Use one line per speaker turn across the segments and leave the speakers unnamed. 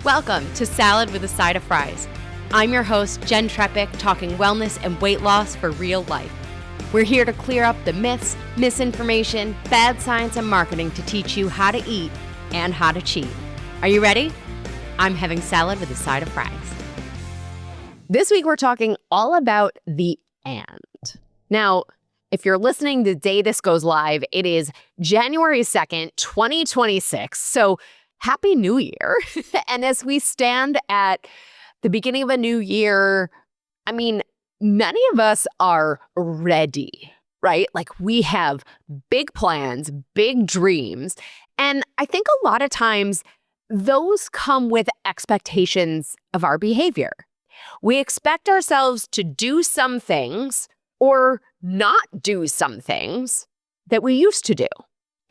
Welcome to Salad with a Side of Fries. I'm your host, Jenn Trepeck, talking wellness and weight loss for real life. We're here to clear up the myths, misinformation, bad science, and marketing to teach you how to eat and how to cheat. Are you ready? I'm having salad with a side of fries. This week, we're talking all about the and. Now, if you're listening the day this goes live, it is January 2nd, 2026. So Happy New Year. And as we stand at the beginning of a new year, I mean, many of us are ready, right? Like we have big plans, big dreams. And I think a lot of times those come with expectations of our behavior. We expect ourselves to do some things or not do some things that we used to do.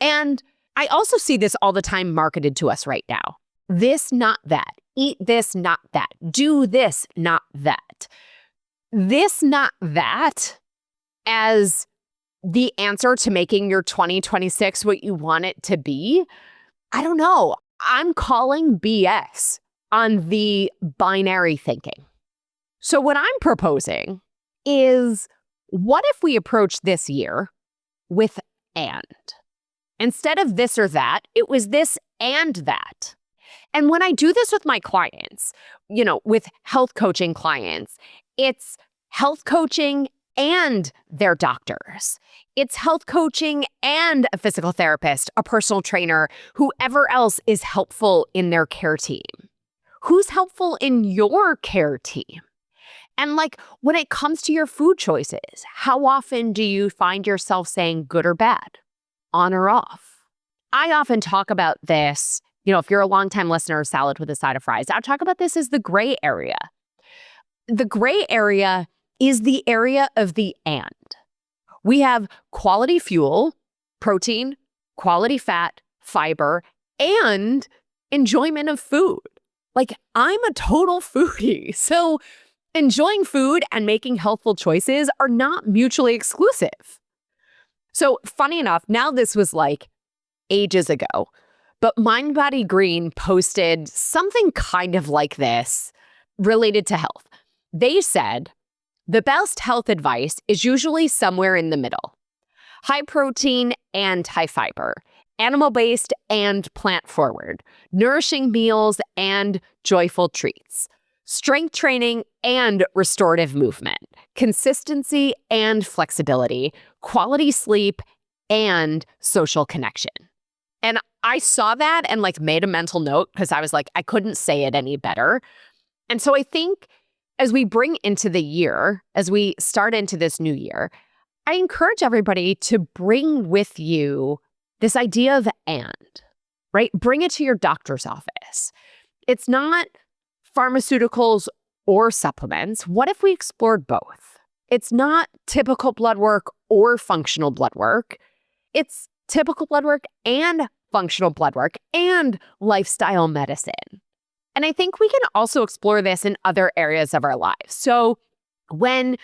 And I also see this all the time marketed to us right now. This, not that. Eat this, not that. Do this, not that. This, not that, as the answer to making your 2026 what you want it to be. I don't know. I'm calling BS on the binary thinking. So what I'm proposing is, what if we approach this year with and? Instead of this or that, it was this and that. And when I do this with my clients, with health coaching clients, it's health coaching and their doctors. It's health coaching and a physical therapist, a personal trainer, whoever else is helpful in their care team. Who's helpful in your care team? And when it comes to your food choices, how often do you find yourself saying good or bad? On or off? I often talk about this, if you're a longtime listener of Salad with a Side of Fries, I talk about this as the gray area. The gray area is the area of the and. We have quality fuel, protein, quality fat, fiber, and enjoyment of food. I'm a total foodie, so enjoying food and making healthful choices are not mutually exclusive. So funny enough, now this was ages ago, but Mind Body Green posted something kind of like this related to health. They said, the best health advice is usually somewhere in the middle. High protein and high fiber, animal-based and plant-forward, nourishing meals and joyful treats, strength training and restorative movement, consistency and flexibility, quality sleep, and social connection. And I saw that and made a mental note because I was I couldn't say it any better. And so I think as we bring into the year, as we start into this new year, I encourage everybody to bring with you this idea of and, right? Bring it to your doctor's office. It's not pharmaceuticals or supplements. What if we explored both? It's not typical blood work or functional blood work. It's typical blood work and functional blood work and lifestyle medicine. And I think we can also explore this in other areas of our lives. So when,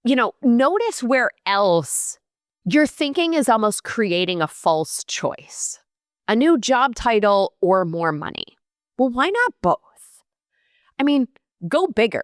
notice where else your thinking is almost creating a false choice, a new job title or more money. Well, why not both? I mean, go bigger.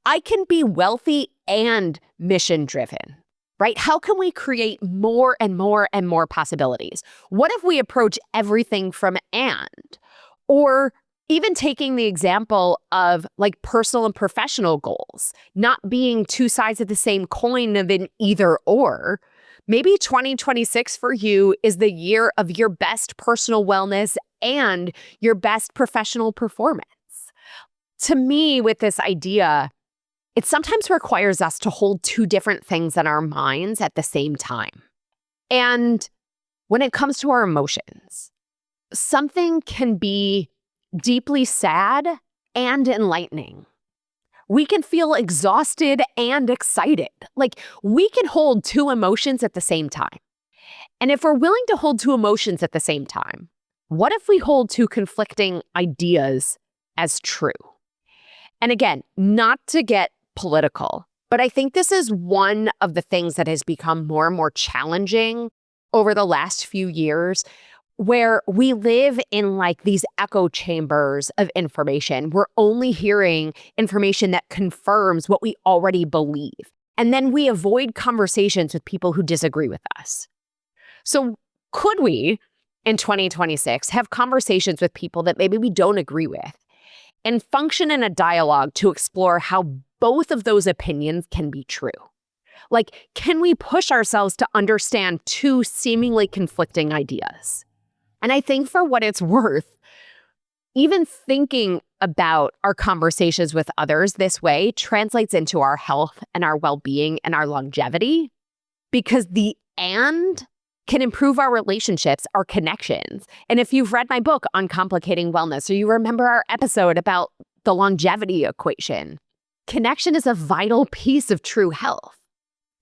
I can be wealthy and mission-driven, right? How can we create more and more and more possibilities? What if we approach everything from and? Or even taking the example of personal and professional goals, not being two sides of the same coin of an either or. Maybe 2026 for you is the year of your best personal wellness and your best professional performance. To me, with this idea, it sometimes requires us to hold two different things in our minds at the same time. And when it comes to our emotions, something can be deeply sad and enlightening. We can feel exhausted and excited. We can hold two emotions at the same time. And if we're willing to hold two emotions at the same time, what if we hold two conflicting ideas as true? And again, not to get political, but I think this is one of the things that has become more and more challenging over the last few years where we live in like these echo chambers of information. We're only hearing information that confirms what we already believe. And then we avoid conversations with people who disagree with us. So could we, in 2026, have conversations with people that maybe we don't agree with and function in a dialogue to explore how both of those opinions can be true? Like, can we push ourselves to understand two seemingly conflicting ideas? And I think for what it's worth, even thinking about our conversations with others this way translates into our health and our well-being and our longevity, because the and can improve our relationships, our connections. And if you've read my book, Uncomplicating Wellness, or you remember our episode about the longevity equation, connection is a vital piece of true health.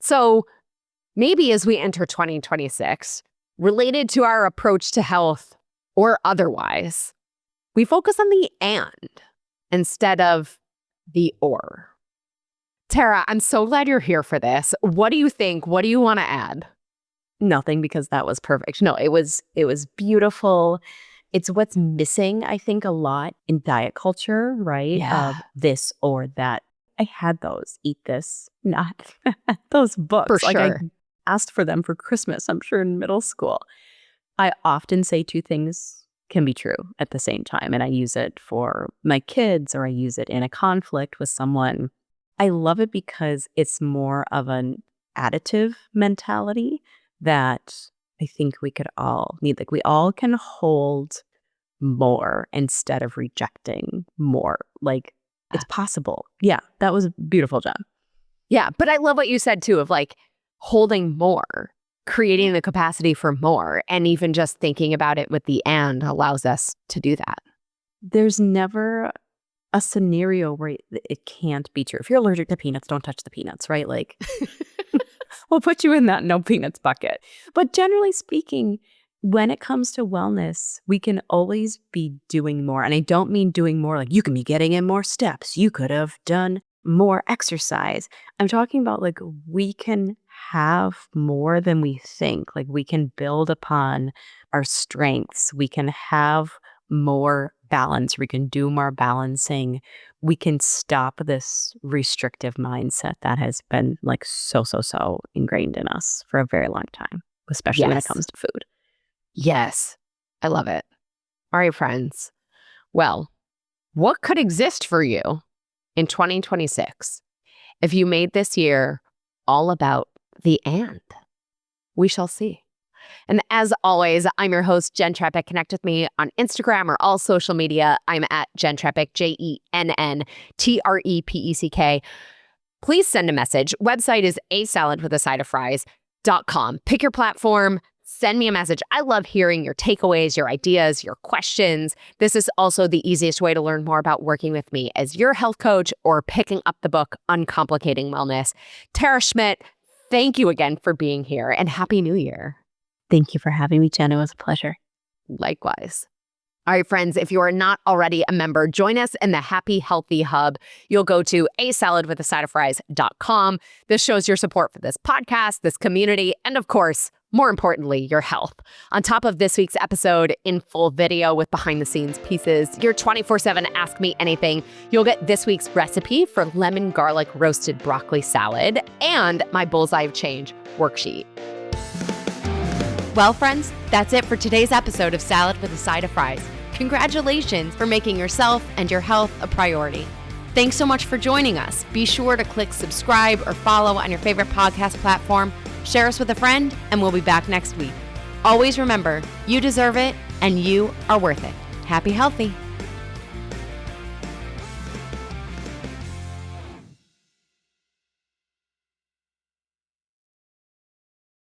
So maybe as we enter 2026, related to our approach to health or otherwise, we focus on the and instead of the or. Tara, I'm so glad you're here for this. What do you think? What do you want to add?
Nothing, because that was perfect. No, it was beautiful. It's what's missing, I think, a lot in diet culture, right?
Yeah.
Of this or that. I had those, eat this, not those books.
For
like
sure.
I asked for them for Christmas, I'm sure, in middle school. I often say two things can be true at the same time. And I use it for my kids, or I use it in a conflict with someone. I love it because it's more of an additive mentality that I think we could all need. Like, we all can hold more instead of rejecting more. Like, it's possible. Yeah, that was beautiful, Jen.
Yeah, but I love what you said too, of like holding more, creating the capacity for more, and even just thinking about it with the and allows us to do that.
There's never a scenario where it can't be true. If you're allergic to peanuts, don't touch the peanuts, right? Like, we'll put you in that no peanuts bucket. But generally speaking, when it comes to wellness, we can always be doing more. And I don't mean doing more like you can be getting in more steps. You could have done more exercise. I'm talking about like we can have more than we think. Like, we can build upon our strengths. We can have more balance. We can do more balancing. We can stop this restrictive mindset that has been like so ingrained in us for a very long time, especially when it comes to food.
Yes, I love it. All right, friends. Well, what could exist for you in 2026 if you made this year all about the and? We shall see. And as always, I'm your host, Jenn Trepeck. Connect with me on Instagram or all social media. I'm at Jenn Trepeck, JENNTREPECK. Please send a message. Website is asaladwithasideoffries.com. Pick your platform. Send me a message. I love hearing your takeaways, your ideas, your questions. This is also the easiest way to learn more about working with me as your health coach or picking up the book, Uncomplicating Wellness. Tara Schmidt, thank you again for being here, and Happy New Year.
Thank you for having me, Jen. It was a pleasure.
Likewise. All right, friends, if you are not already a member, join us in the Happy Healthy Hub. You'll go to asaladwithasideoffries.com. This shows your support for this podcast, this community, and of course, more importantly, your health. On top of this week's episode in full video with behind-the-scenes pieces, your 24/7 Ask Me Anything, you'll get this week's recipe for lemon garlic roasted broccoli salad and my Bullseye of Change worksheet. Well, friends, that's it for today's episode of Salad with a Side of Fries. Congratulations for making yourself and your health a priority. Thanks so much for joining us. Be sure to click subscribe or follow on your favorite podcast platform. Share us with a friend, and we'll be back next week. Always remember, you deserve it, and you are worth it. Happy healthy.